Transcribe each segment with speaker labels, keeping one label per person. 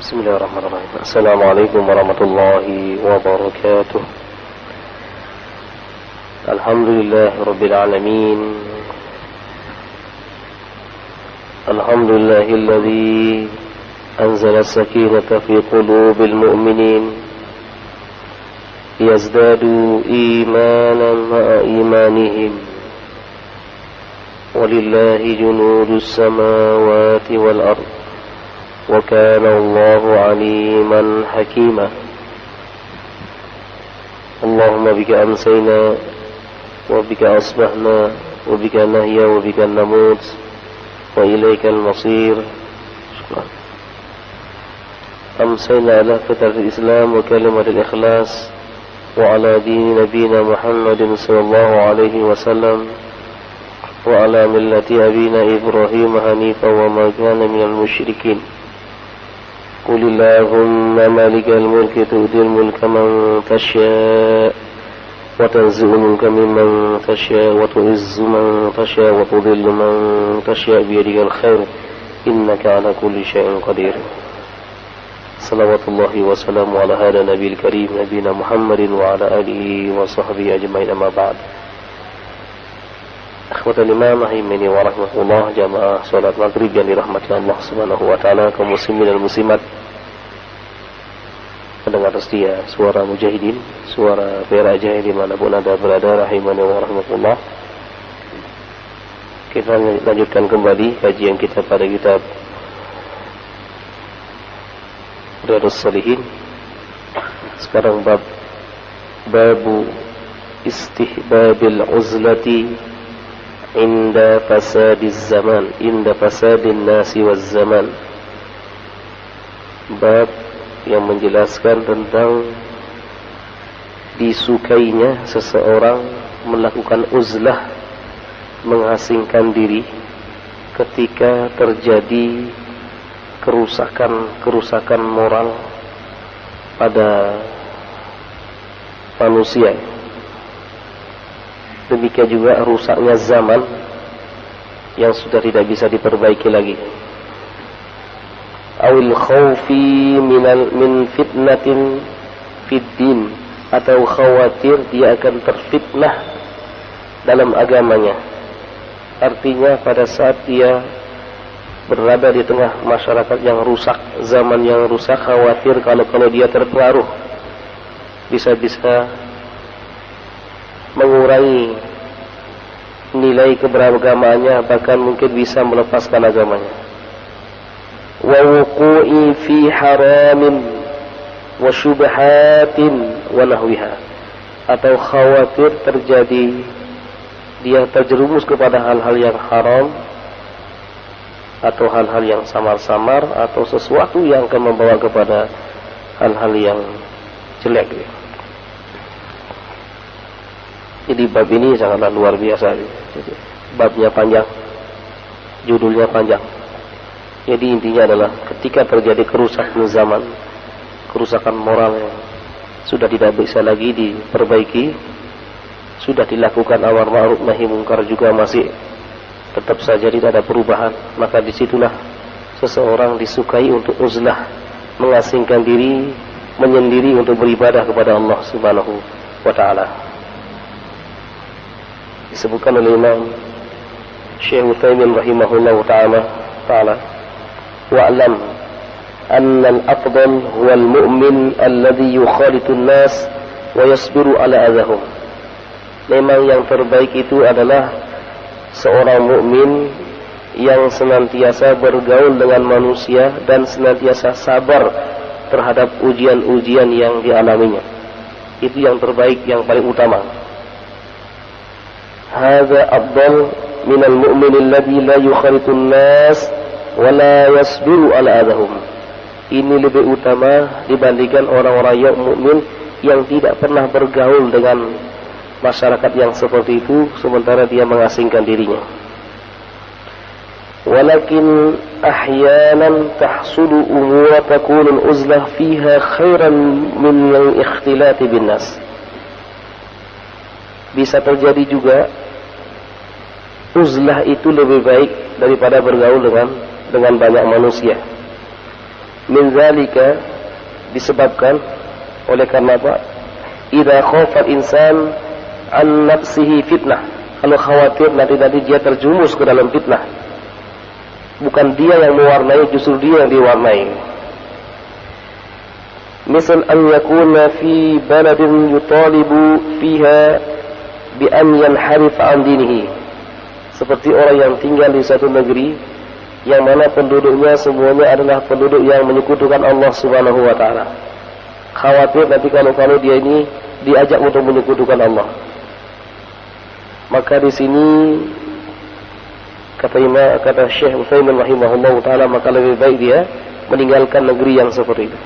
Speaker 1: بسم الله الرحمن الرحيم. السلام عليكم ورحمة الله وبركاته. الحمد لله رب العالمين. الحمد لله الذي أنزل السكينة في قلوب المؤمنين ليزدادوا إيمانا مع إيمانهم ولله جنود السماوات والأرض وكان الله عليما حكيما. اللهم بك أمسينا وبك أصبحنا وبك نحيا وبك نموت وإليك المصير. أمسينا على فطرة الإسلام وكلمة الإخلاص وعلى دين نبينا محمد صلى الله عليه وسلم وعلى ملة أبينا إبراهيم حنيفا وما كان من المشركين. قل اللهم مالك الملك تؤتي الملك من تشاء وتنزع الملك ممن تشاء وتعز من تشاء وتذل من تشاء بيدك الخير إنك على كل شيء قدير. صلوات الله وسلامه على هذا النبي الكريم نبينا محمد وعلى آله وصحبه أجمعين. أما بعد. Akhwatul iman rahimani wa rahmatullah, jamaah salat maghrib yang dirahmati Allah Subhanahu wa taala, kaum muslimin dan muslimat. Pendengar setia suara mujahidin, suara peraja dimanapun Anda berada, rahimani wa rahmatullah. Kita lanjutkan kembali kajian kita pada kitab Riyadhus Shalihin. Sekarang babu istihbabil uzlati inda fasadiz zaman, inda fasadin nasi waz zaman. Bab yang menjelaskan tentang disukainya seseorang melakukan uzlah, mengasingkan diri ketika terjadi kerusakan moral pada manusia. Demikian juga rusaknya zaman yang sudah tidak bisa diperbaiki lagi. Awil khawfi min fitnatin fid din, atau khawatir dia akan terfitnah dalam agamanya. Artinya pada saat dia berada di tengah masyarakat yang rusak, zaman yang rusak, khawatir kalau dia terpengaruh bisa-bisa mengurangi nilai keberagamaannya, bahkan mungkin bisa melepaskan agamanya. Wa wuqu'i fi haramin wa syubhatin wa nahwiha, atau khawatir terjadi dia terjerumus kepada hal-hal yang haram atau hal-hal yang samar-samar atau sesuatu yang akan membawa kepada hal-hal yang jelek. Jadi bab ini sangatlah luar biasa. Jadi, babnya panjang, judulnya panjang. Jadi intinya adalah ketika terjadi kerusakan zaman, kerusakan moral yang sudah tidak bisa lagi diperbaiki, sudah dilakukan amar ma'ruf nahi mungkar juga masih tetap saja tidak ada perubahan, maka disitulah seseorang disukai untuk uzlah, mengasingkan diri, menyendiri untuk beribadah kepada Allah Subhanahu wa taala. Disebutkan oleh Imam Syekh Utsaimin rahimahullah ta'ala, wa'lam anna al-afdal huwa al-mu'min alladhi yukhalitu an-nas wa yasbiru ala adahum. Memang yang terbaik itu adalah seorang mukmin yang senantiasa bergaul dengan manusia dan senantiasa sabar terhadap ujian-ujian yang dialaminya. Itu yang terbaik, yang paling utama. Hadza afdal min al-mu'min alladhi la yukhalitu an-nas wa la yasbiru ala adahum. Ini lebih utama dibandingkan orang-orang yang mukmin yang tidak pernah bergaul dengan masyarakat yang seperti itu, sementara dia mengasingkan dirinya. Walakin ahyanan tahsulu umur takunu al-uzlah fiha khairan min al-ikhtilati bin nas. Bisa terjadi juga uzlah itu lebih baik daripada bergaul dengan banyak manusia. min zalika, disebabkan oleh karena apa? Idza khafa insan an nafsihi fitnah, kalau khawatir nanti dia terjumus ke dalam fitnah. Bukan dia yang mewarnai, justru dia yang diwarnai. Misal an yakuna fi baladin yutalibu fiha bi an yanharif an dinihi, seperti orang yang tinggal di satu negeri yang mana penduduknya semuanya adalah penduduk yang menyekutukan Allah Subhanahu wa taala. Khawatir nanti kalau dia ini diajak untuk menyekutukan Allah. Maka di sini kata Syekh Utsaimin rahimahullah taala, maka lebih baik dia meninggalkan negeri yang seperti itu.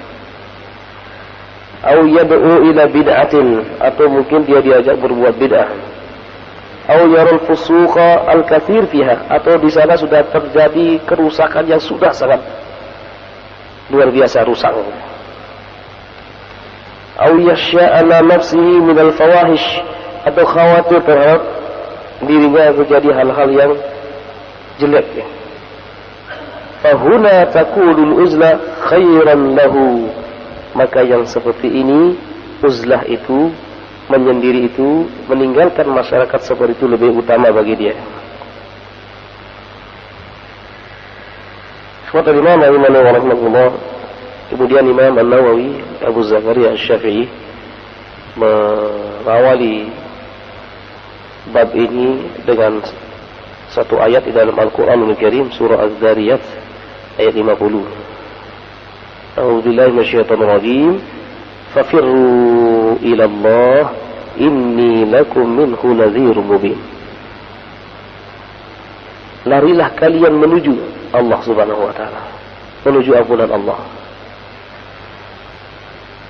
Speaker 1: Au yad'u ila bid'atin, atau mungkin dia diajak berbuat bid'ah. Au yarul fusuqa al-katsir fiha, atau di sana sudah terjadi kerusakan yang sudah sangat luar biasa rusak. Au yashya ala nafsihi min al-fawahish, atau khawatir terhadap dirinya terjadi hal-hal yang jelek. Fahuna taqulul uzla khairan lahu, maka yang seperti ini, uzlah itu, menyendiri itu, meninggalkan masyarakat seperti itu lebih utama bagi dia. Kata Imam An-Nawawi rahimahullah, kemudian Imam An-Nawawi Abu Zakaria Asy-Syafi'i mengawali bab ini dengan satu ayat di dalam Al-Qur'anul Karim, surah Az-Zariyat ayat 50. A'udzu billahi minasyaitonir rajim. Fafirru ila Allah inni lakum minhu nadhirun mubin. Larilah kalian menuju Allah Subhanahu wa taala, menuju ampunan Allah.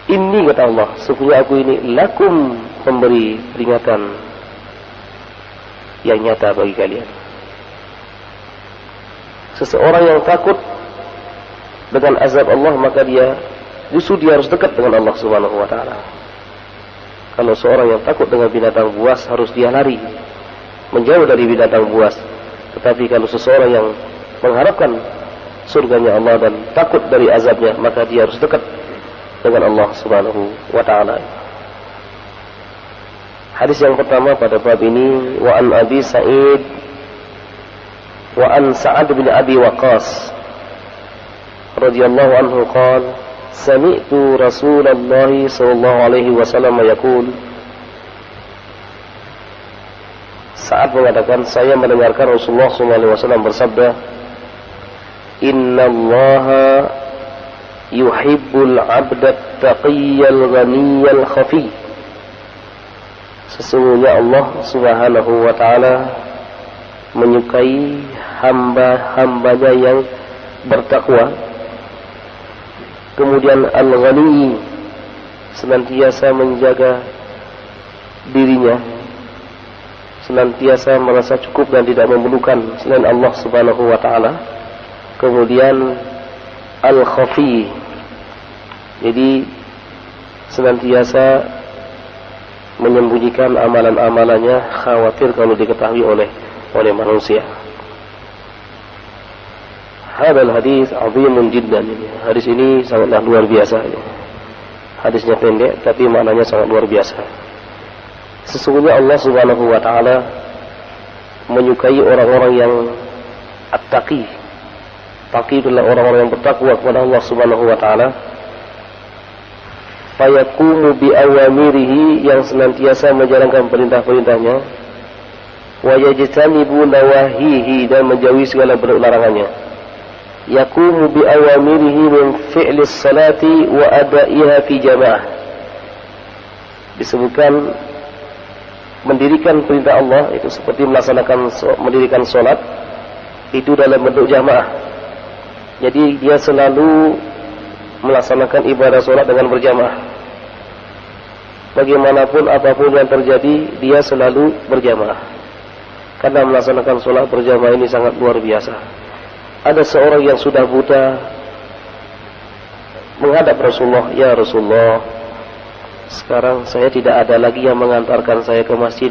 Speaker 1: Inni, kata Allah, sesungguhnya aku ini lakum, memberi peringatan yang nyata bagi kalian. Seseorang yang takut dengan azab Allah, maka dia justru dia harus dekat dengan Allah Subhanahu wa taala. Kalau seorang yang takut dengan binatang buas, harus dia lari menjauh dari binatang buas. Tetapi kalau seseorang yang mengharapkan surganya Allah dan takut dari azabnya, maka dia harus dekat dengan Allah Subhanahu wa taala. Hadis yang pertama pada bab ini, wa an Abi Sa'id wa an Sa'ad bin Abi Waqqas radhiyallahu anhu qala sami'tu Rasulullah sallallahu alaihi wasallam yaqul. Sa'ad mengatakan, saya mendengarkan Rasulullah sallallahu alaihi wasallam bersabda, innallaha yuhibbul 'abda at-taqiyyal ghaniyyal khafi. Sesungguhnya Allah Subhanahu wa taala menyukai hamba-hambanya yang bertakwa. Kemudian al-ghani, senantiasa menjaga dirinya, senantiasa merasa cukup dan tidak memerlukan selain Allah Subhanahu wa taala. Kemudian al-khafi, jadi senantiasa menyembunyikan amalan-amalannya, khawatir kalau diketahui oleh manusia. Hadal hadis azimun jiddan. Hadis ini sangatlah luar biasa. Hadisnya pendek tapi maknanya sangat luar biasa. Sesungguhnya Allah Subhanahu wa taala menyukai orang-orang yang at-taqi. Taqi adalah orang-orang yang bertakwa kepada Allah Subhanahu wa taala. Fayaqumu bi awamirihi, yang senantiasa menjalankan perintah-perintahnya, wa yajtanibu nawahihi, dan menjauhi segala bentuk larangannya. Yaqumu bi awamirihi min fi'lis salati wa ada'iha fi jamaah. Disebutkan mendirikan perintah Allah itu seperti mendirikan salat itu dalam bentuk jamaah. Jadi dia selalu melaksanakan ibadah salat dengan berjamaah. Bagaimanapun apapun yang terjadi, dia selalu berjamaah. Karena melaksanakan salat berjamaah ini sangat luar biasa. Ada seorang yang sudah buta menghadap Rasulullah, ya Rasulullah, sekarang saya tidak ada lagi yang mengantarkan saya ke masjid.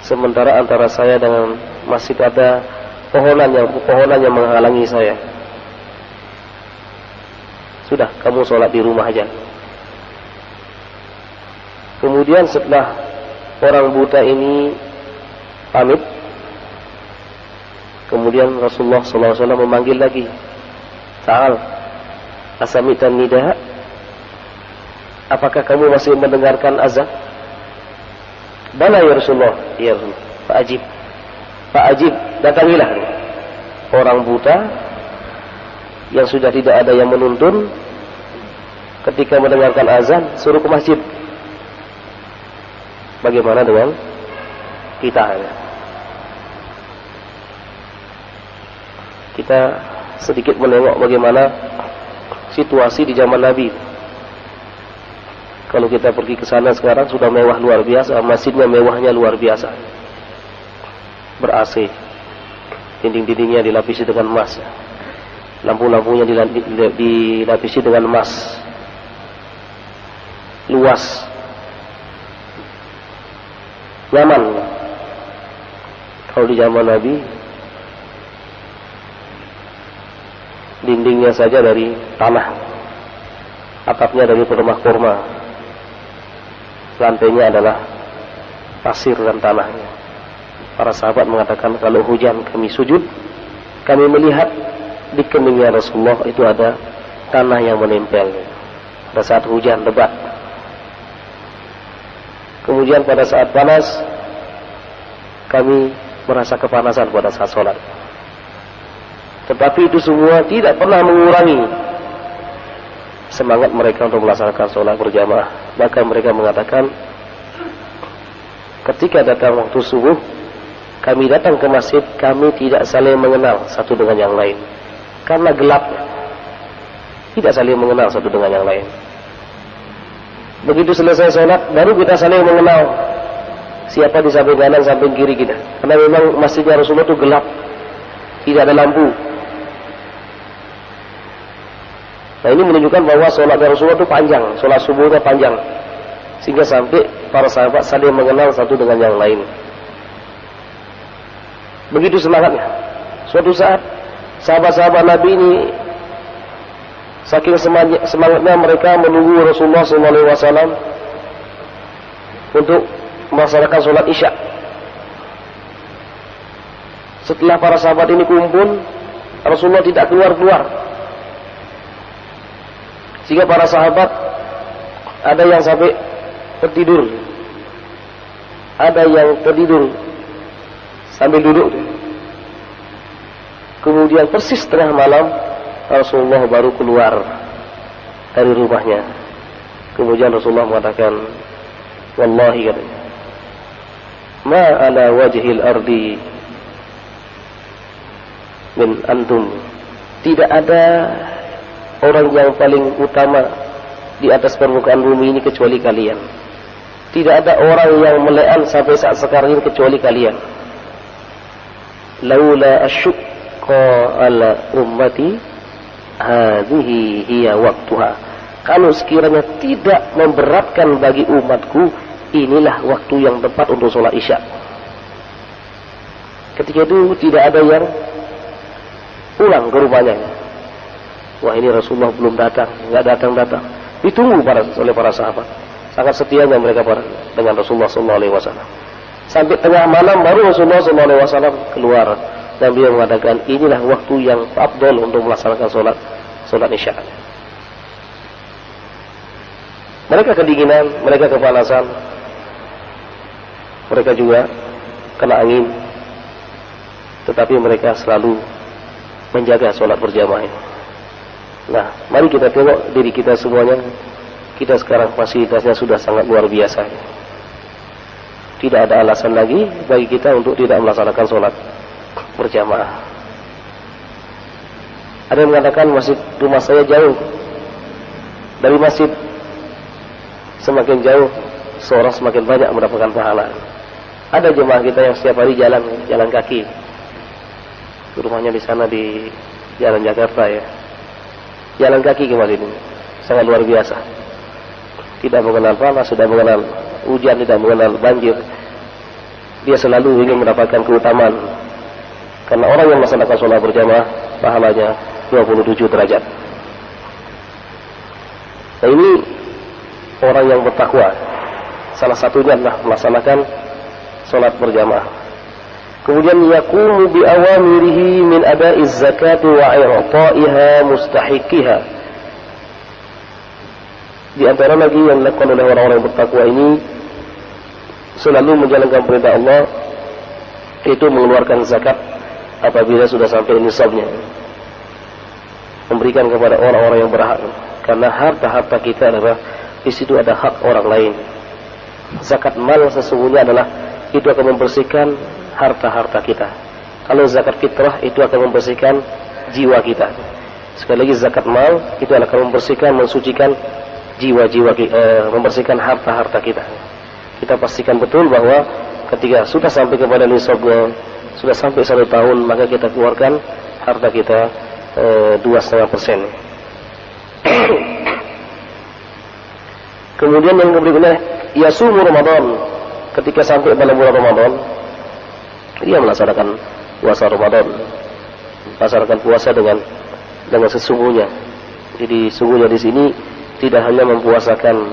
Speaker 1: Sementara antara saya dengan masjid ada pohonan yang menghalangi saya. Sudah, kamu sholat di rumah aja. Kemudian setelah orang buta ini pamit, kemudian Rasulullah SAW memanggil lagi, Ta'al, asami'tan nida, apakah kamu masih mendengarkan azan? Bala ya Rasulullah. Ya Rasulullah. Fa'ajib, datangilah. Orang buta yang sudah tidak ada yang menuntun, ketika mendengarkan azan suruh ke masjid. Bagaimana dengan kita? Kita sedikit menengok bagaimana situasi di zaman Nabi. Kalau kita pergi ke sana sekarang sudah mewah luar biasa, masjidnya mewahnya luar biasa. Ber-AC, dinding-dindingnya dilapisi dengan emas, lampu-lampunya dilapisi dengan emas, luas, nyaman. Kalau di zaman Nabi, dindingnya saja dari tanah, atapnya dari permak kurma, lantainya adalah pasir dan tanahnya. Para sahabat mengatakan, kalau hujan kami sujud, kami melihat di keningnya Rasulullah itu ada tanah yang menempel. Pada saat hujan lebat. Kemudian pada saat panas, kami merasa kepanasan pada saat sholat. Tetapi itu semua tidak pernah mengurangi semangat mereka untuk melaksanakan sholat berjamaah. Bahkan mereka mengatakan, ketika datang waktu subuh, kami datang ke masjid, kami tidak saling mengenal satu dengan yang lain. Karena gelap, tidak saling mengenal satu dengan yang lain. Begitu selesai sholat, baru kita saling mengenal siapa di samping kanan, samping kiri kita. Karena memang masjidnya Rasulullah itu gelap, tidak ada lampu. Nah, ini menunjukkan bahwa sholat Rasulullah itu panjang, sholat subuhnya panjang, sehingga sampai para sahabat saling mengenal satu dengan yang lain. Begitu semangatnya. Suatu saat sahabat-sahabat Nabi ini saking semangatnya mereka menunggu Rasulullah SAW untuk melaksanakan sholat Isya. Setelah para sahabat ini kumpul, Rasulullah tidak keluar-keluar, sehingga para sahabat ada yang sampai tertidur, ada yang tertidur sambil duduk. Kemudian persis tengah malam Rasulullah baru keluar dari rumahnya. Kemudian Rasulullah mengatakan, wallahi katanya, ma ala wajhil ardi min antum, tidak ada orang yang paling utama di atas permukaan bumi ini kecuali kalian. Tidak ada orang yang melean sampai saat sekarang ini kecuali kalian. Laula asyqa ala ummati hadhihi hiya waktuha. Kalau sekiranya tidak memberatkan bagi umatku, inilah waktu yang tepat untuk sholat Isya. Ketika itu tidak ada yang pulang ke rumahnya. Wah, ini Rasulullah belum datang, nggak datang. Ditunggu oleh para sahabat. Sangat setianya mereka dengan Rasulullah SAW. Sampai tengah malam baru Rasulullah SAW keluar, dan beliau mengatakan, inilah waktu yang afdal untuk melaksanakan sholat Isya. Mereka kedinginan, mereka kepanasan, mereka juga kena angin, tetapi mereka selalu menjaga sholat berjamaah. Nah, mari kita tengok diri kita semuanya. Kita sekarang fasilitasnya sudah sangat luar biasa. Tidak ada alasan lagi bagi kita untuk tidak melaksanakan sholat berjamaah. Ada yang mengatakan, masjid rumah saya jauh dari masjid. Semakin jauh, seorang semakin banyak mendapatkan pahala. Ada jemaah kita yang setiap hari jalan kaki. Rumahnya di sana di Jalan Jakarta ya. Jalan kaki ke masjid ini sangat luar biasa. Tidak mengenal panas, tidak mengenal hujan, tidak mengenal banjir. Dia selalu ingin mendapatkan keutamaan. Karena orang yang melaksanakan sholat berjamaah, pahalanya 27 derajat. Nah, ini orang yang bertakwa. Salah satunya adalah melaksanakan sholat berjamaah. Kemudian yaqumu bi awamirihi min ada'iz zakati wa i'ta'iha mustahiqiha. Di antara lagi yang dilakukan oleh orang-orang yang bertakwa ini selalu menjalankan perintah Allah, itu mengeluarkan zakat apabila sudah sampai nisabnya, memberikan kepada orang-orang yang berhak, karena harta-harta kita adalah di situ ada hak orang lain. Zakat mal sesungguhnya adalah itu akan membersihkan harta-harta kita. Kalau zakat fitrah itu akan membersihkan jiwa kita. Sekali lagi, zakat mal itu akan membersihkan, mensucikan jiwa-jiwa, membersihkan harta-harta kita. Kita pastikan betul bahwa ketika sudah sampai kepada nisabnya, sudah sampai 1 tahun, maka kita keluarkan harta kita 2,5%. Kemudian yang berikutnya, yasumu Ramadan. Ketika sampai pada bulan Ramadan, dia melaksanakan puasa Ramadan, melaksanakan puasa dengan sesungguhnya. Jadi sungguhnya di sini tidak hanya mempuasakan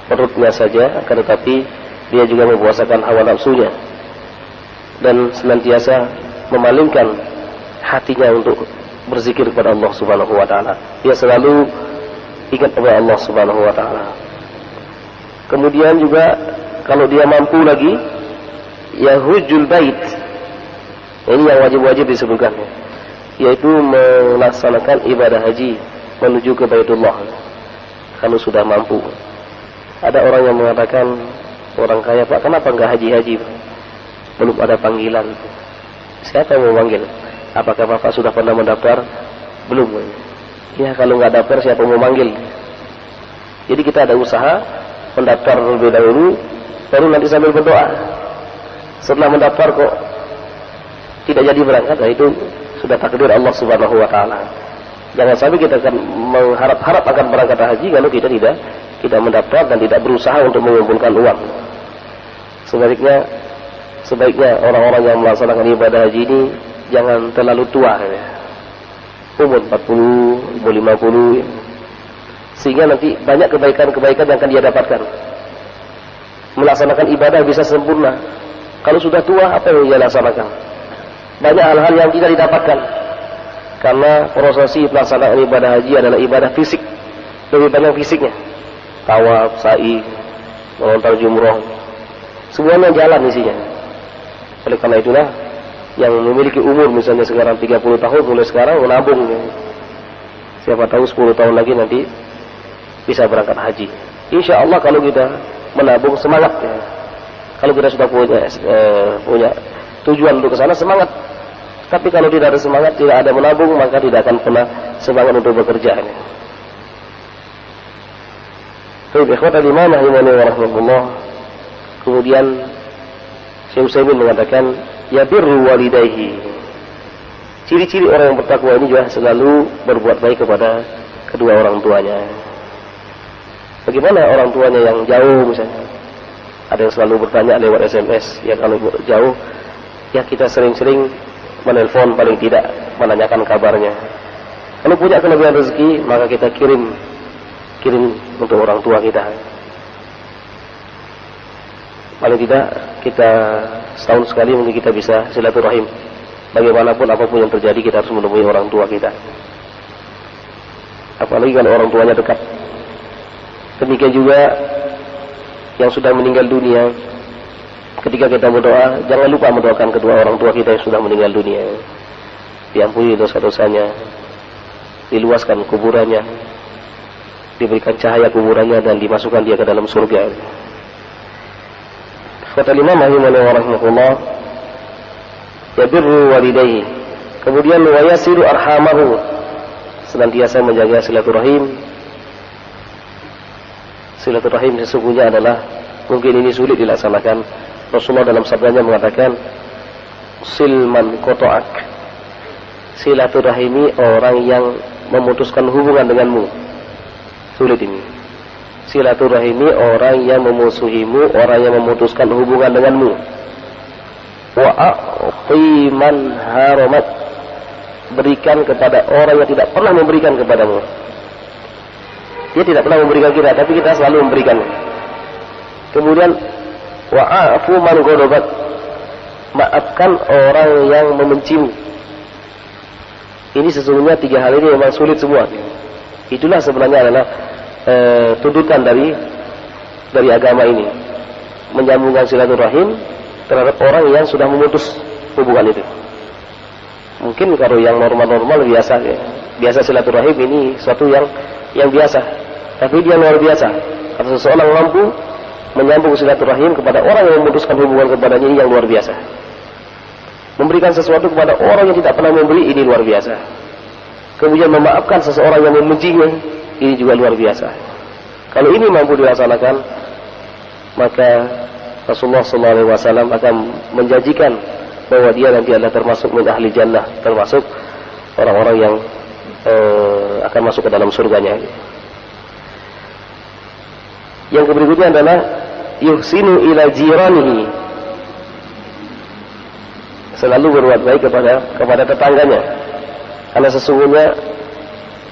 Speaker 1: perutnya saja, akan tetapi dia juga mempuasakan hawa nafsunya dan senantiasa memalingkan hatinya untuk berzikir kepada Allah Subhanahu wa taala. Dia selalu ingat kepada Allah Subhanahu wa taala. Kemudian juga kalau dia mampu lagi, yahujjul bait. Ini yang wajib-wajib disebutkan, yaitu melaksanakan ibadah haji menuju ke Baitullah kalau sudah mampu. Ada orang yang mengatakan, orang kaya, Pak, kenapa enggak haji-haji? Belum ada panggilan. Siapa yang mau manggil? Apakah Bapak sudah pernah mendaftar? Belum. Ya, kalau enggak daftar, siapa mau manggil? Jadi kita ada usaha mendaftar terlebih dahulu, baru nanti sambil berdoa. Setelah mendaftar kok tidak jadi berangkat, nah itu sudah takdir Allah Subhanahu wa taala. Jangan sampai kita akan mengharap-harap akan berangkat haji kalau kita tidak mendaftar dan tidak berusaha untuk mengumpulkan uang. Sebaiknya orang-orang yang melaksanakan ibadah haji ini jangan terlalu tua, ya. Umur 40, umur 50, ya. Sehingga nanti banyak kebaikan-kebaikan yang akan dia dapatkan. Melaksanakan ibadah bisa sempurna. Kalau sudah tua, apa yang dia laksanakan? Banyak hal-hal yang tidak didapatkan. Karena prosesi pelaksanaan ibadah haji adalah ibadah fisik. Lebih banyak fisiknya. Tawaf, sa'i, melontar jumroh, semuanya jalan isinya. Oleh karena itulah, yang memiliki umur misalnya sekarang 30 tahun, mulai sekarang menabung. Siapa tahu 10 tahun lagi nanti bisa berangkat haji. Insya Allah kalau kita menabung, semangat, ya. Kalau kita sudah punya tujuan untuk ke sana, semangat. Tapi kalau tidak ada semangat, tidak ada menabung, maka tidak akan pernah semangat untuk bekerja. Ikhwatal iman rahimani wa rahmatullah. Kemudian Syekh Utsaimin mengatakan, ya birru walidayhi. Ciri-ciri orang yang bertakwa ini juga selalu berbuat baik kepada kedua orang tuanya. Bagaimana orang tuanya yang jauh misalnya? Ada yang selalu bertanya lewat SMS. Ya kalau jauh, ya kita sering-sering menelpon, paling tidak menanyakan kabarnya. Kalau punya kelebihan rezeki, maka kita kirim untuk orang tua kita. Paling tidak kita setahun sekali mungkin kita bisa silaturahim. Bagaimanapun apapun yang terjadi, kita harus menemui orang tua kita. Apalagi kalau orang tuanya dekat. Demikian juga yang sudah meninggal dunia. Ketika kita berdoa, jangan lupa mendoakan kedua orang tua kita yang sudah meninggal dunia. Diampuni dosa-dosanya, diluaskan kuburannya, diberikan cahaya kuburannya, dan dimasukkan dia ke dalam surga. Kata Imam Ahmad rahimahullah, yabirru walidayhi. Kemudian wa yasiru arhamahu, senantiasa menjaga silaturahim. Silaturahim sesungguhnya adalah, mungkin ini sulit dilaksanakan. Rasulullah dalam sabdanya mengatakan, silman kotoak, silaturahimi orang yang memutuskan hubungan denganmu. Sulit ini. Silaturahimi orang yang memusuhimu, orang yang memutuskan hubungan denganmu. Wa a'ti man haramat, berikan kepada orang yang tidak pernah memberikan kepadamu. Dia tidak pernah memberikan kita, tapi kita selalu memberikan. Kemudian wa'afu man ghadabat, maafkan orang yang membencimu. Ini sesungguhnya 3 hal ini memang sulit semua. Itulah sebenarnya adalah tuntutan dari agama ini, menyambungkan silaturahim terhadap orang yang sudah memutus hubungan itu. Mungkin kalau yang normal-normal biasa silaturahim ini suatu yang biasa, tapi dia luar biasa. Kalau seseorang mampu menyambung silaturahim kepada orang yang memutuskan hubungan kepadanya, ini yang luar biasa. Memberikan sesuatu kepada orang yang tidak pernah memberi, ini luar biasa. Kemudian memaafkan seseorang yang membencinya, ini juga luar biasa. Kalau ini mampu dilaksanakan, maka Rasulullah SAW akan menjanjikan bahwa dia nanti adalah termasuk min ahli jannah, termasuk orang-orang yang akan masuk ke dalam surganya. Yang berikutnya adalah yuhsinu ila jiranihi, selalu berbuat baik kepada tetangganya. Karena sesungguhnya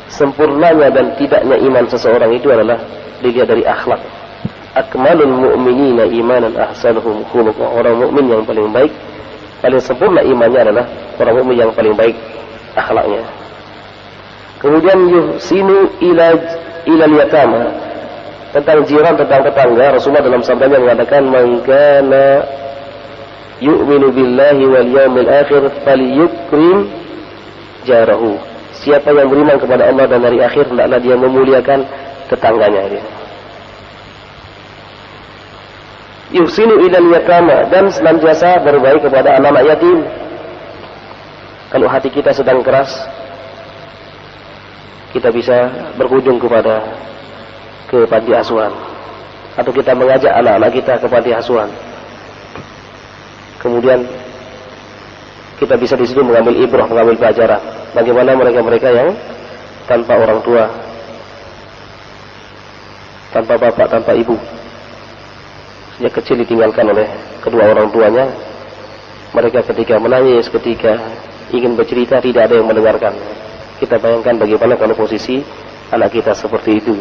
Speaker 1: sempurnanya dan tidaknya iman seseorang itu adalah dilihat dari akhlak. Akmalul mu'minina imanan ahsanuhum khuluqa. Orang mukmin yang paling baik, paling sempurna imannya adalah orang mukmin yang paling baik akhlaknya. Kemudian yuhsinu ila yatama, tentang jiran, tentang tetangga. Rasulullah dalam sabdanya mengatakan, man kana yu'minu billahi wal yawmil akhir falyukrim jarahu. Siapa yang beriman kepada Allah dan hari akhir, hendaklah dia memuliakan tetangganya. Yuhsinu ilal yatama, dan senantiasa berbaik kepada anak-anak yatim. Kalau hati kita sedang keras, kita bisa berkunjung ke panti asuhan, atau kita mengajak anak-anak kita ke panti asuhan. Kemudian kita bisa di situ mengambil ibrah, mengambil pelajaran bagaimana mereka-mereka yang tanpa orang tua, tanpa bapak, tanpa ibu, sejak kecil ditinggalkan oleh kedua orang tuanya. Mereka ketika menangis, ketika ingin bercerita, tidak ada yang mendengarkan. Kita bayangkan bagaimana kalau posisi anak kita seperti itu.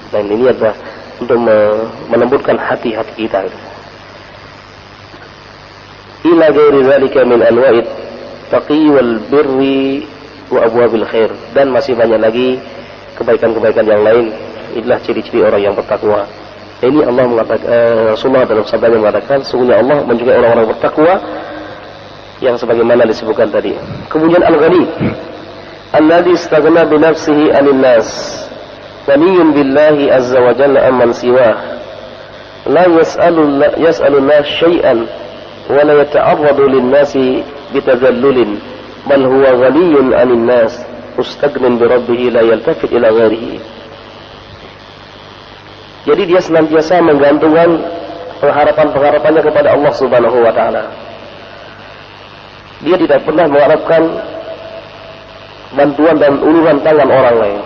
Speaker 1: Dan ini adalah untuk melembutkan hati-hati kita. Ila ghairi zalika min anwa'it taqi wal birri wa abwabil khair, dan masih banyak lagi kebaikan-kebaikan yang lain. Inilah ciri-ciri orang yang bertakwa. Ini Allah mengatakan, Rasulullah dalam sabdanya mengatakan, sungguhnya Allah menjaga orang-orang bertakwa yang sebagaimana disebutkan tadi. Kemudian al-ghani alladhi istaghna bi nafsihi 'anil nas, ghaniyun billahi azza wa jalla amman siwah, la yas'alu nas syai'an wa la yata'arradu lin-nasi bitadallulin, bal huwa ghaniyun 'anil nas mustagnin bi rabbih la yaltafit ila ghairihi. Jadi dia senantiasa menggantungkan pengharapan-pengharapannya kepada Allah Subhanahu wa taala. Dia tidak pernah mengharapkan bantuan dan uluran tangan orang lain.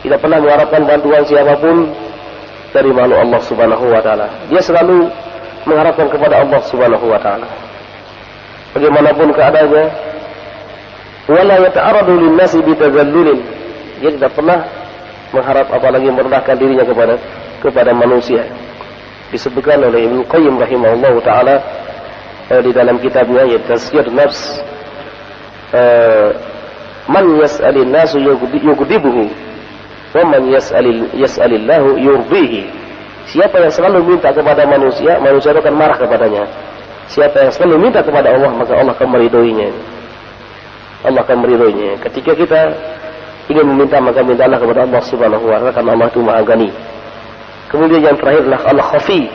Speaker 1: Tidak pernah mengharapkan bantuan siapapun dari makhluk Allah Subhanahu wa taala. Dia selalu mengharapkan kepada Allah Subhanahu wa taala. Bagaimanapun keadaannya, wala yata'arradu lin-nasi bitazallulin. Dia tidak pernah mengharap apalagi merendahkan dirinya kepada manusia. Disebutkan oleh Ibnu Qayyim rahimahullahu taala di dalam kitabnya yaitu Tazkiyatun Nafs, man yas'alin nasu yughdibuhu wa man yas'alillahu yurdihi. Siapa yang selalu minta kepada manusia, manusia akan marah kepadanya. Siapa yang selalu minta kepada Allah, maka Allah akan meridhoinya. Allah akan meridhoinya. Ketika kita ingin meminta, maka mintalah kepada Allah Subhanahu wa taala, karena Allah itu Maha Ghani. Kemudian yang terakhir adalah al-khafi.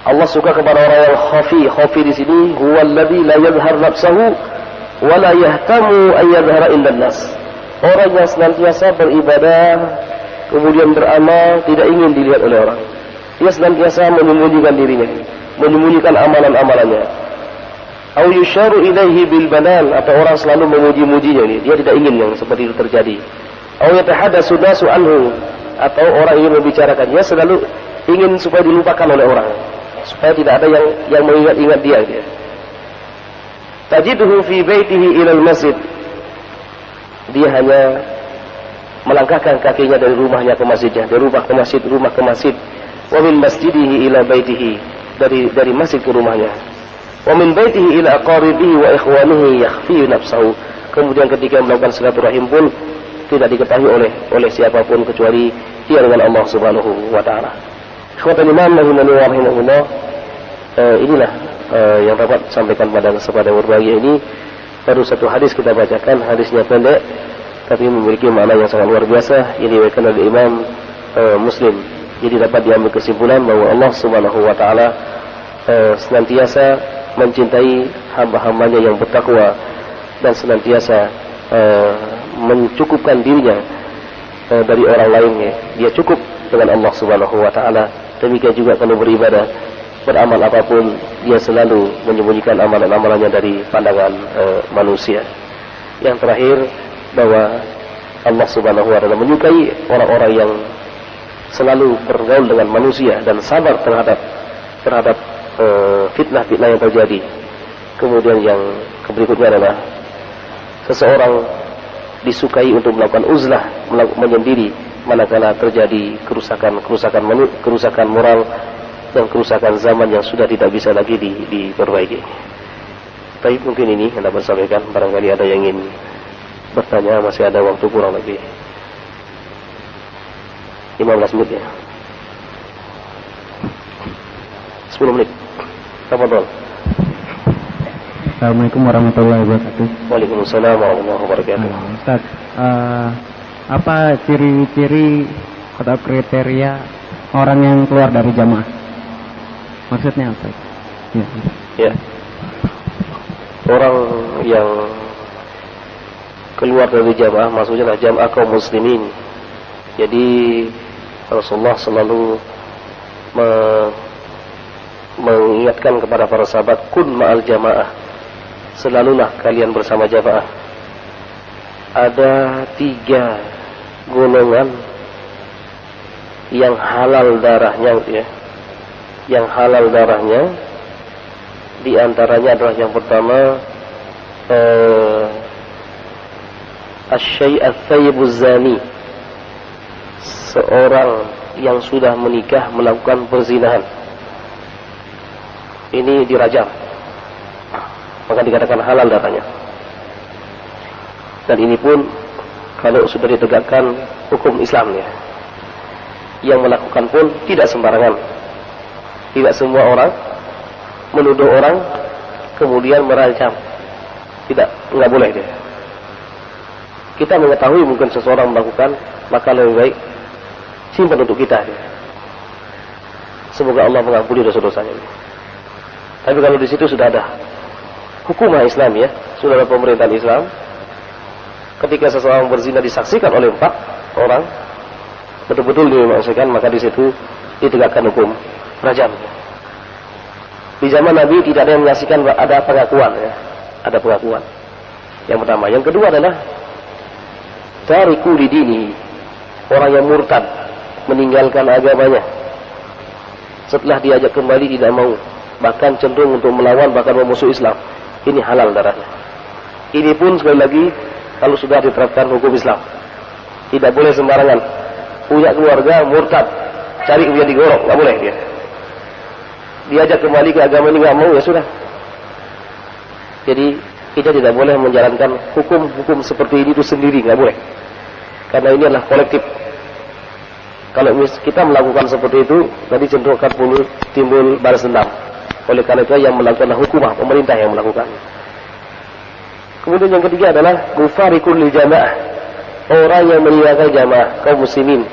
Speaker 1: Allah suka kepada orang yang khafi. Khafi di sini huwallazi la yadhhar nafsahu wa la yahtamu an yadhhara indan nas. Orang yang senantiasa beribadah, kemudian beramal, tidak ingin dilihat oleh orang. Dia senantiasa menyembunyikan dirinya, menyembunyikan amalan-amalannya. Au yusharu ilaihi bil banan, atau orang selalu memuji-mujinya, dia tidak ingin yang seperti itu terjadi. Au yatahaddatsu nasu anhu, atau orang ingin membicarakannya, selalu ingin supaya dilupakan oleh orang, supaya tidak ada yang mengingat-ingat dia. Tajiduhu fi baitihi ila al-masjid. Dia hanya melangkahkan kakinya dari rumahnya ke masjidnya, dari rumah ke masjid, rumah ke masjid. Wa min masjidihi ila baitihi, dari masjid ke rumahnya. Wa min baitihi ila aqaribihi wa ikhwanihi yakhfi nafsahu. Kemudian ketika melakukan silaturahim pun tidak diketahui oleh siapapun kecuali dia dengan Allah Subhanahu wa taala. Ikhwatul iman rahimahullah, inilah yang dapat sampaikan pada kesempatan berbahagia ini. Baru satu hadis kita bacakan, hadisnya pendek tapi memiliki makna yang sangat luar biasa yang diriwayatkan oleh Imam Muslim. Jadi dapat diambil kesimpulan bahwa Allah Subhanahu wa taala senantiasa mencintai hamba-hambanya yang bertakwa dan senantiasa mencukupkan dirinya dari orang lainnya. Dia cukup dengan Allah Subhanahu wa taala. Demikian juga kalau beribadah, beramal apapun, dia selalu menyembunyikan amalan-amalannya dari pandangan manusia. Yang terakhir, bahwa Allah Subhanahu wa taala menyukai orang-orang yang selalu bergaul dengan manusia dan sabar terhadap fitnah-fitnah yang terjadi. Kemudian yang berikutnya adalah seseorang disukai untuk melakukan uzlah, menyendiri manakala terjadi kerusakan moral dan kerusakan zaman yang sudah tidak bisa lagi diperbaiki. Tapi mungkin ini yang dapat sampaikan. Barangkali ada yang ingin bertanya, masih ada waktu kurang lebih 15 menit ya. 10 menit. Tafadhol.
Speaker 2: Assalamualaikum warahmatullahi wabarakatuh.
Speaker 1: Waalaikumsalam warahmatullahi wabarakatuh.
Speaker 2: Ustaz, apa ciri-ciri atau kriteria orang yang keluar dari jamaah? Maksudnya apa?
Speaker 1: Ya. Orang yang keluar dari jamaah maksudnya adalah jamaah kaum muslimin. Jadi Rasulullah selalu mengingatkan kepada para sahabat, kun ma'al jamaah, selalulah kalian bersama jamaah. Ada 3 golongan yang halal darahnya, ya. Yang halal darahnya di antaranya adalah yang pertama asy-syai' ats-tsayyibuz zani, seorang yang sudah menikah melakukan perzinahan. Ini dirajam, maka dikatakan halal darahnya. Dan ini pun kalau sudah ditegakkan hukum Islamnya, yang melakukan pun tidak sembarangan. Tidak semua orang menuduh orang kemudian merajam. Enggak boleh dia. Kita mengetahui mungkin seseorang melakukan, maka lebih baik simpan untuk kita dia. Semoga Allah mengampuni dosa-dosanya. Tapi kalau di situ sudah ada hukum Islam, ya, sudah ada pemerintahan Islam, ketika seseorang berzina disaksikan oleh 4 orang, betul-betul dimaksudkan, maka di situ ditegakkan hukum rajam. Di zaman Nabi tidak ada yang menyaksikan, ada pengakuan, ya. Ada pengakuan. Yang pertama. Yang kedua adalah tariku lidini, orang yang murtad, meninggalkan agamanya. Setelah diajak kembali tidak mau, bahkan cenderung untuk melawan, bahkan memusuhi Islam. Ini halal darahnya. Ini pun sekali lagi kalau sudah diterapkan hukum Islam, tidak boleh sembarangan. Punya keluarga murtad, cari kemudian digorok, nggak boleh dia. Diajak kembali ke agama ini nggak mau, ya sudah. Jadi kita tidak boleh menjalankan hukum-hukum seperti ini itu sendiri, nggak boleh. Karena ini adalah kolektif. Kalau kita melakukan seperti itu, nanti cenderung akan timbul balas dendam. Oleh karena itu yang melakukan hukumah, pemerintah yang melakukan. Kemudian yang ketiga adalah mufarikul lil jamaah, orang yang meninggalkan jamaah kaum muslimin.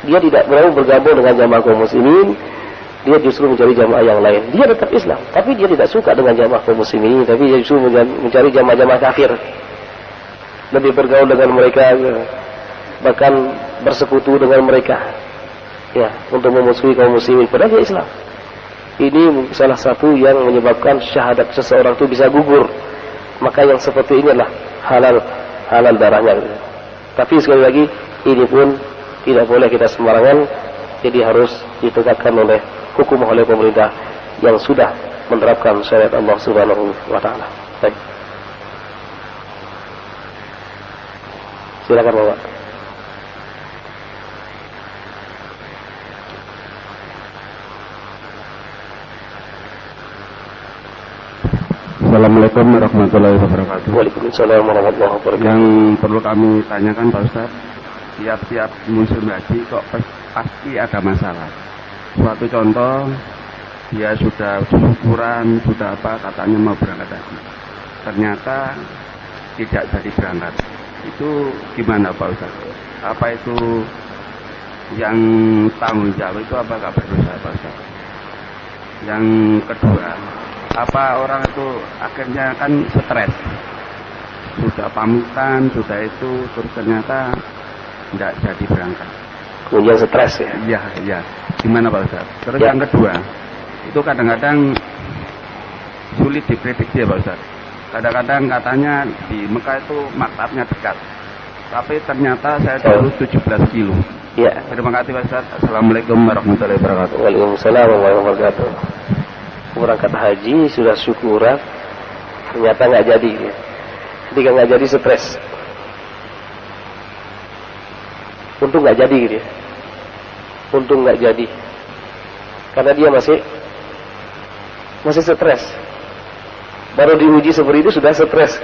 Speaker 1: Dia tidak mau bergabung dengan jamaah kaum muslimin, dia justru mencari jamaah yang lain. Dia tetap Islam, tapi dia tidak suka dengan jamaah kaum muslimin, tapi dia justru mencari jamaah-jamaah kafir. Lebih bergaul dengan mereka, bahkan bersekutu dengan mereka, ya, untuk memusuhi kaum muslimin, padahal dia Islam. Ini salah satu yang menyebabkan syahadat seseorang itu bisa gugur. Maka yang seperti ini adalah halal darahnya. Tapi sekali lagi, ini pun tidak boleh kita sembarangan. Jadi harus ditegakkan oleh hukum oleh pemerintah yang sudah menerapkan syariat Allah Subhanahu wa taala. Baik. Silakan Bapak.
Speaker 3: Assalamualaikum warahmatullahi wabarakatuh.
Speaker 1: Waalaikumsalam warahmatullahi wabarakatuh.
Speaker 3: Yang perlu kami tanyakan Pak Ustaz, tiap-tiap musim haji kok pasti ada masalah. Suatu contoh, dia sudah syukuran, sudah apa, katanya mau berangkat haji, ternyata tidak jadi berangkat. Itu gimana Pak Ustaz? Apa itu yang tanggung jawab itu apakah berdosa Pak Ustaz? Yang kedua, apa orang itu akhirnya kan stres, sudah pamitan, sudah itu, terus ternyata tidak jadi berangkat.
Speaker 1: Kemudian stres ya?
Speaker 3: Iya, iya. Gimana Pak Ustaz? Terus
Speaker 1: Ya.
Speaker 3: yang kedua, itu kadang-kadang sulit diprediksi ya Pak Ustaz. Kadang-kadang katanya di Mekah itu maktabnya dekat, tapi ternyata saya dulu 17 kilo.
Speaker 1: Ya.
Speaker 3: Terima kasih Pak Ustaz. Assalamualaikum warahmatullahi wabarakatuh.
Speaker 1: Waalaikumsalam warahmatullahi wabarakatuh. Berangkat haji sudah syukuran, ternyata nggak jadi. Ketika nggak jadi stres. Untung nggak jadi gitu ya. Untung nggak jadi. Karena dia masih stres. Baru diuji seperti itu sudah stres.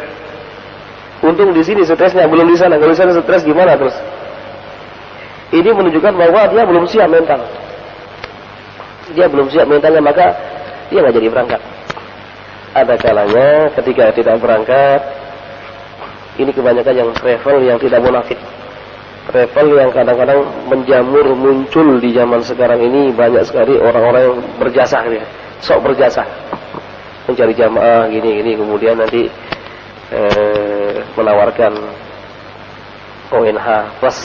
Speaker 1: Untung di sini stresnya belum di sana. Kalau di sana stres gimana terus? Ini menunjukkan bahwa dia belum siap mental. Dia belum siap mentalnya, maka dia nggak jadi berangkat. Ada kalanya ketika tidak berangkat, ini kebanyakan yang travel yang tidak munafik. Travel yang kadang-kadang menjamur muncul di zaman sekarang ini, banyak sekali orang-orang yang berjasa gitu ya. Sok berjasa. Mencari jamaah gini-gini, kemudian nanti menawarkan ONH plus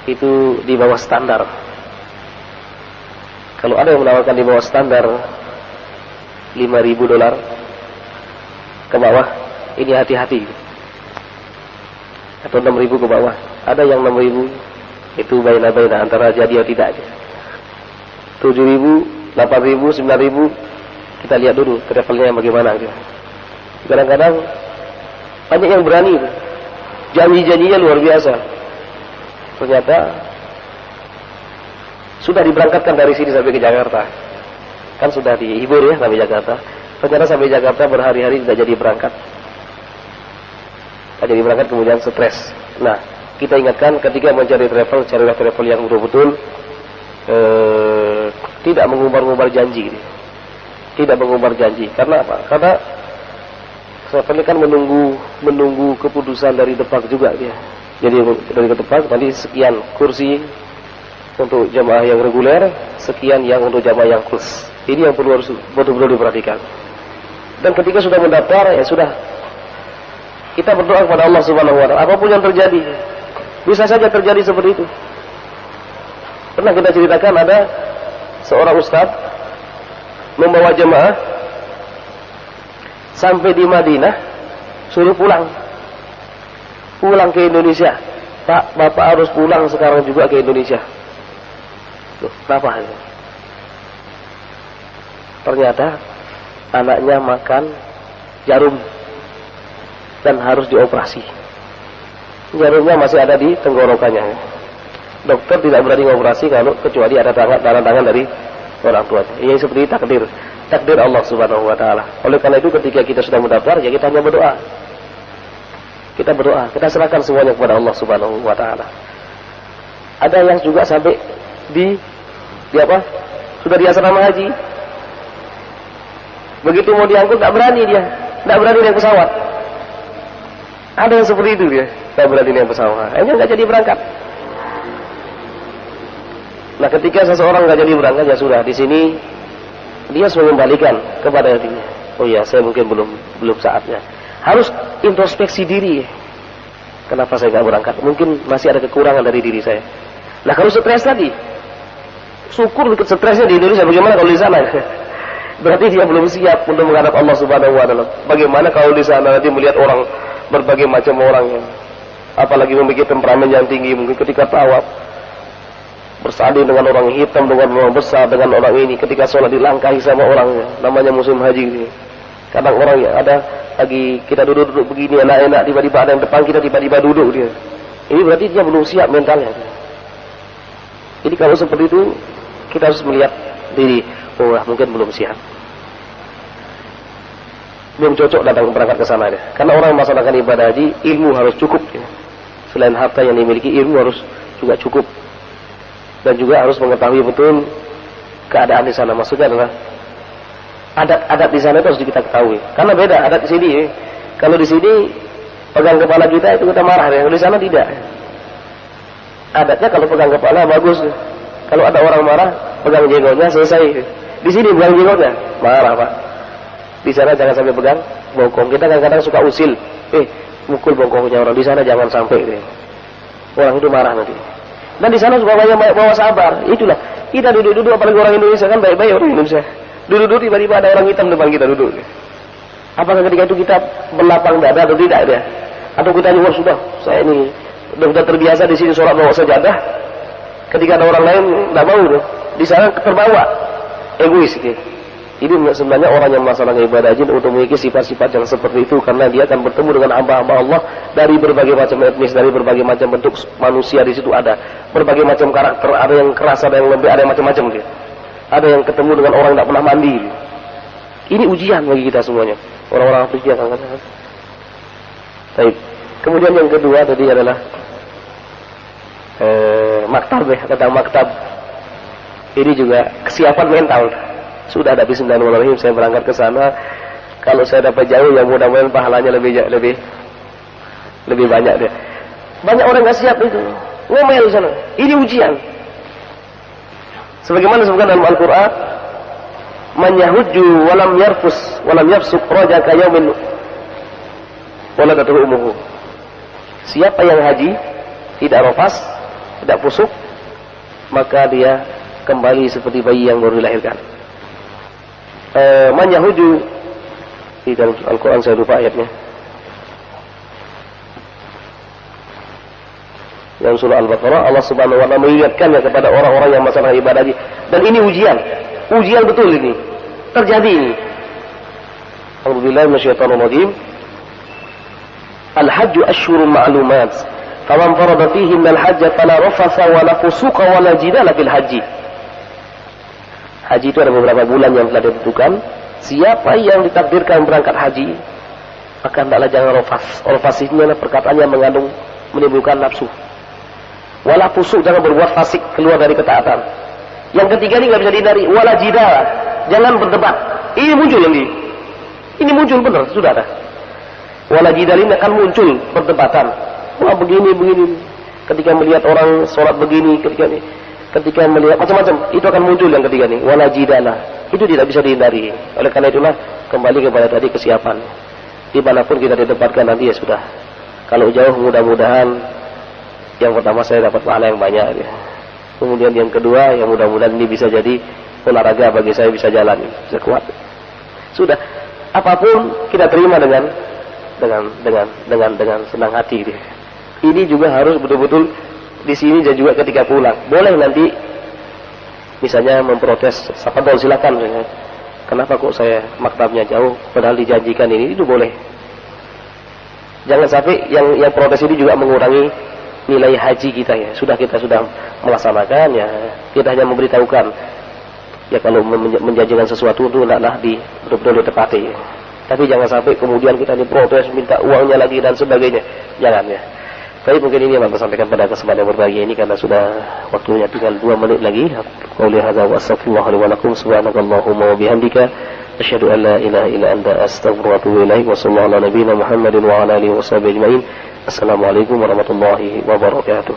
Speaker 1: itu di bawah standar. Kalau ada yang menawarkan di bawah standar $5.000 ke bawah, ini hati-hati. Atau 6.000 ke bawah. Ada yang 6.000 itu baina-baina antara jadi atau tidak. 7.000, 8.000, 9.000 kita lihat dulu travelnya bagaimana gitu. Kadang-kadang banyak yang berani, janji-janjinya luar biasa. Ternyata sudah diberangkatkan dari sini sampai ke Jakarta, kan sudah dihibur ya sampai Jakarta. Ternyata sampai Jakarta berhari-hari tidak jadi berangkat, kemudian stres. Nah, kita ingatkan ketika mencari travel, carilah travel yang betul-betul tidak mengumbar-ngumbar janji gitu. Tidak mengumbar janji. Karena apa? Karena travel kan menunggu keputusan dari Depak juga dia. Jadi dari Depak nanti sekian kursi untuk jamaah yang reguler, sekian yang untuk jamaah yang khusus. Ini yang perlu harus betul-betul diperhatikan. Dan ketika sudah mendaftar, ya sudah, kita berdoa kepada Allah Subhanahu wa Ta'ala. Apapun yang terjadi, bisa saja terjadi seperti itu. Pernah kita ceritakan ada seorang ustaz membawa jemaah sampai di Madinah, suruh pulang ke Indonesia. Pak, Bapak harus pulang sekarang juga ke Indonesia. Loh, kenapa? Ternyata anaknya makan jarum dan harus dioperasi. Jarumnya masih ada di tenggorokannya. Dokter tidak berani ngoperasi kalau kecuali ada tangan dari orang tuanya. Ini seperti takdir Allah Subhanahu wa Ta'ala. Oleh karena itu ketika kita sudah mendaftar, ya kita hanya berdoa. Kita berdoa, kita serahkan semuanya kepada Allah Subhanahu wa Ta'ala. Ada yang juga sampai di apa? Sudah di asrama haji. Begitu mau diangkut tak berani dia, tak berani naik pesawat. Ada yang seperti itu dia, tak berani naik pesawat. Akhirnya nggak jadi berangkat. Nah, ketika seseorang nggak jadi berangkat, ya sudah, di sini dia harus mengembalikan kepada dirinya. Oh iya, saya mungkin belum saatnya. Harus introspeksi diri. Kenapa saya nggak berangkat? Mungkin masih ada kekurangan dari diri saya. Nah, kalau stres tadi, syukur stresnya di Indonesia. Bagaimana kalau di sana? Berarti dia belum siap untuk menghadap Allah Subhanahu wa Ta'ala. Bagaimana kalau di sana nanti melihat orang, berbagai macam orang, apalagi memiliki temperamen yang tinggi, mungkin ketika tawaf bersanding dengan orang hitam, dengan orang besar, dengan orang ini, ketika sholat dilangkahi sama orangnya, namanya musim haji ini. Kadang orang ya ada lagi kita duduk begini enak-enak, tiba-tiba ada yang depan kita, tiba-tiba duduk dia. Ini berarti dia belum siap mentalnya. Jadi kalau seperti itu kita harus melihat diri, oh mungkin belum siap. belum cocok datang berangkat ke sana ya. Karena orang yang melaksanakan ibadah haji, ilmu harus cukup ya. Selain harta yang dimiliki, ilmu harus juga cukup. Dan juga harus mengetahui betul keadaan di sana. Maksudnya adalah adat-adat di sana itu harus kita ketahui. Karena beda adat di sini. Kalau di sini pegang kepala kita itu kita marah ya. Kalau di sana tidak. Adatnya kalau pegang kepala bagus. Kalau ada orang marah, pegang jenggotnya selesai. Di sini pegang jenggotnya, marah Pak. Di sana jangan sampai pegang bokong. Kita kadang-kadang suka usil. Mukul bokongnya orang. Di sana jangan sampai. Orang itu marah nanti. Dan di sana juga banyak bawa sabar. Itulah. Kita duduk-duduk apalagi orang Indonesia kan baik-baik orang Indonesia. Duduk-duduk tiba-tiba ada orang hitam depan kita duduk. Apakah ketika itu kita berlapang dada atau tidak dia? Atau kita juga sudah saya ini sudah terbiasa di sini sholat bawa sajadah. Ketika ada orang lain tidak mau di sana terbawa egois gitu. Ini sebenarnya orang yang melaksanakan ibadah haji untuk memiliki sifat-sifat yang seperti itu karena dia akan bertemu dengan hamba-hamba Allah dari berbagai macam etnis, dari berbagai macam bentuk manusia di situ ada, berbagai macam karakter, ada yang keras, ada yang lembut, ada yang macam-macam gitu. Ada yang ketemu dengan orang yang tidak pernah mandi. Gitu. Ini ujian bagi kita semuanya, orang-orang Afrika kan. Baik. Kemudian yang kedua tadi adalah maktab ya, tentang maktab. Ini juga kesiapan mental. Sudah ada bismillahirrahmanirrahim, saya berangkat ke sana. Kalau saya dapat jauh, ya mudah-mudahan pahalanya lebih banyak deh. Banyak orang nggak siap itu, ngomel di sana. Ini ujian. Sebagaimana disebutkan dalam Al-Quran, man yahujju walam yarfus walam yafsuk rajaka yaumin waladatuhu ummuhu. Siapa yang haji tidak rafas, tidak fusuk, maka dia kembali seperti bayi yang baru dilahirkan. Man yahuju di dalam Al-Quran, saya lupa ayatnya, yang surah Al-Baqarah, Allah Subhanahu wa ta'ala mengingatkannya kepada orang-orang yang melaksanakan ibadah haji. Dan ini ujian betul ini terjadi ini. A'udzubillahi minasyaitonir rajim. Al-hajju asyhurun ma'lumat. Faman farada fihinna al-hajja fala rafatha wala fusuqa wala jidala fil haji. Haji itu ada beberapa bulan yang telah ditentukan. Siapa yang ditakdirkan berangkat haji, maka hendaklah jangan rafas. Rafas ini adalah perkataan yang menimbulkan nafsu. Wala fusuk, jangan berbuat fasik, keluar dari ketaatan. Yang ketiga ini nggak bisa dihindari. Wala jidala, jangan berdebat. Ini muncul nanti. Ini muncul benar, sudah ada. Wala jidal ini akan muncul perdebatan. Wah begini. Ketika melihat orang sholat begini, ketika melihat macam-macam, itu akan muncul yang ketiga nih, wala jidala. Itu tidak bisa dihindari. Oleh karena itulah kembali kepada tadi kesiapan. Dimanapun kita ditempatkan nanti ya sudah. Kalau jauh mudah-mudahan yang pertama saya dapat pahala yang banyak. Ya. Kemudian yang kedua, yang mudah-mudahan ini bisa jadi olahraga bagi saya, bisa jalan, bisa kuat. Sudah, apapun kita terima dengan senang hati. Gitu. Ini juga harus betul-betul di sini dan juga ketika pulang. Boleh nanti misalnya memprotes, sapandol silakan. Kenapa kok saya maktabnya jauh padahal dijanjikan ini, itu boleh. Jangan sampai yang protes ini juga mengurangi nilai haji kita ya. Kita sudah melaksanakan ya, kita hanya memberitahukan. Ya kalau menjanjikan sesuatu itu hendaklah betul-betul ditepati ya. Tapi jangan sampai kemudian kita diprotes, minta uangnya lagi dan sebagainya. Jangan ya. Tapi mungkin ini yang saya sampaikan pada kesempatan berbagi ini karena sudah waktunya tinggal 2 menit lagi. Qouli hadza wa astaghfirullaha li wa lakum subhanakallahumma wa bihamdika asyhadu an la ilaha illa anta astaghfiruka wa atubu ilaik wa sallallahu ala nabiyyina Muhammadin wa ala alihi wa sahbihi ajma'in. Assalamualaikum warahmatullahi wabarakatuh.